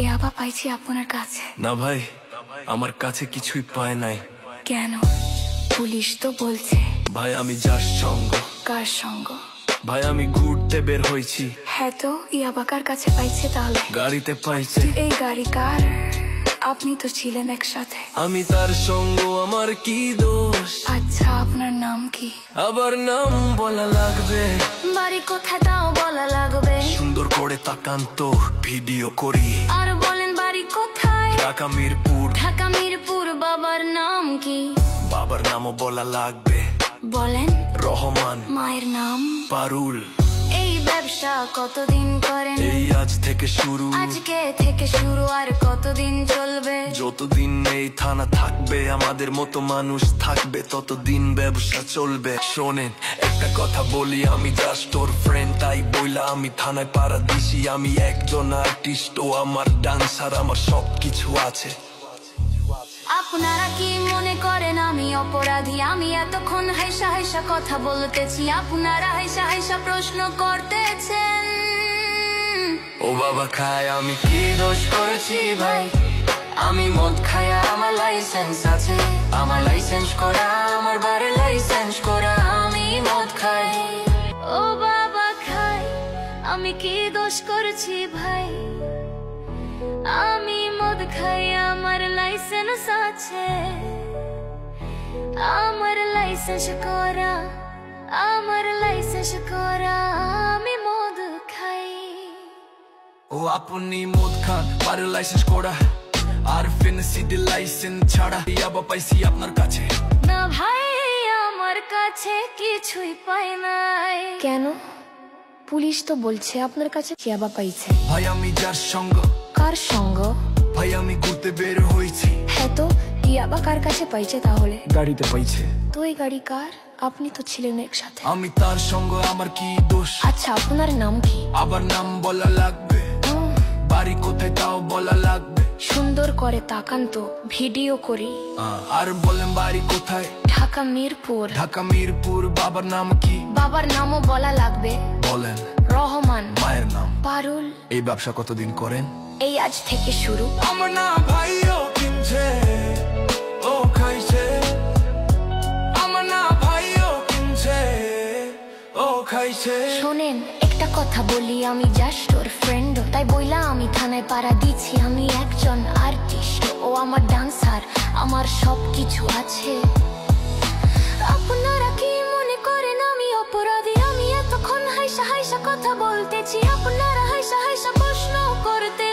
এ আবার পাইছি আপনার কাছে। না ভাই, আমার কাছে কিছুই পায় নাই। কেন? পুলিশ তো বলছে। ভাই আমি যার সঙ্গ। কার সঙ্গ? ভাই আমি ঘুরতে বের হয়েছি। হ্যাঁ তো ইয়াবা কার কাছে পাইছে তাহলে? গাড়িতে পাইছে। এই গাড়ি কার? আপনি তো ছিলেন একসাথে। আমি তার সঙ্গ, আমার কি দোষ? আচ্ছা আপনার নাম কি? আবার নাম বলা লাগবে? বাড়ি কোথায় তাও বলা লাগবে? সুন্দর করে তাকান তো, ভিডিও করি। আর বলেন বাড়ি কোথায়? ঢাকা মিরপুর। ঢাকা মিরপুর। বাবার নাম কি? বাবার নামও বলা লাগবে। বলেন। রহমান। মায়ের নাম? পারুল। এই ব্যবসা কতদিন করেন? এই আজ থেকে শুরু। আজকে থেকে শুরু, আর কতদিন চলবে? যতদিন এই থানা থাকবে, আমাদের মতো মানুষ থাকবে, ততদিন ব্যবসা চলবে। শোনেন একটা কথা বলি, আমি জাস্ট ওর ফ্রেন্ড, তাই বইলা আমি থানায় পাড়া দিছি। আমি একজন আর্টিস্ট, ও আমার ডান্সার, আমার সবকিছু আছে। আপনারা কি মনে করেন আমি অপরাধী? আমি এতক্ষণ হাইসা হাইসা কথা বলতেছি, আপনারা হাইসা হাইসা প্রশ্ন করতেছেন। ও বাবা খায়, আমি কি দোষ করেছি ভাই? আমি মদ খাই, আমার লাইসেন্স আছে। আমার লাইসেন্স করা, আমার বাড়ির লাইসেন্স করা। আমি মদ খাই। ও বাবা খাই, আমি কি দোষ করেছি ভাই? আমি মদ খাই, আমার লাইসেন্স আছে। আমার লাইসেন্স করা, আমার লাইসেন্স করা। আমি মদ খাই। ও আপনি মদ খান, বাড়ির লাইসেন্স করা, আর ফেন্সিডি লাইসেন্স ছাড়া ইয়াবা পাইছি আপনার কাছে। না ভাই, আমার কাছে কিছুই পাই নাই। কেন? পুলিশ তো বলছে আপনার কাছে ইয়াবা পাইছে। ভাই আমি যার সঙ্গ। কার সঙ্গ? ভাই আমি ঘুরতে বের হয়েছি। হ্যাঁ তো ইয়াবা কার কাছে পাইছে তাহলে? গাড়িতে পাইছে। তো এই গাড়ি কার? আপনি তো ছিলেন একসাথে। আমি তার সঙ্গ, আমার কি দোষ? আচ্ছা আপনার নাম কি? আবার নাম বলা লাগবে? বাড়ি কোথায় তাও বলা লাগবে? সুন্দর করে তাকান তো, ভিডিও করি। আর বলেন বাড়ি কোথায়? ঢাকা মিরপুর। ঢাকা মিরপুর। বাবার নাম কি? বাবার নামও বলা লাগবে। বলেন। রহমান। মায়ের নাম? পারুল। এই ব্যবসা কতদিন করেন? এই আজ থেকে শুরু। আমার না ভাই, ও কিনছে, ও খাইছে। আমার না ভাই, ও কিনছে, ও খাইছে। শোনেন একটা কথা বলি, আমি জাস্ট ওর ফ্রেন্ড, তাই বইলা আমি থানায় পাড়া দিচ্ছি। আমি একজন আর্টিস্ট, ও আমার ডান্সার, আমার সবকিছু আছে। আপনারা কি মনে করেন আমি অপরাধী? আমি এতক্ষণ হাইসা হাইসা কথা বলতেছি, আপনারা হাইসা হাইসা প্রশ্ন করতে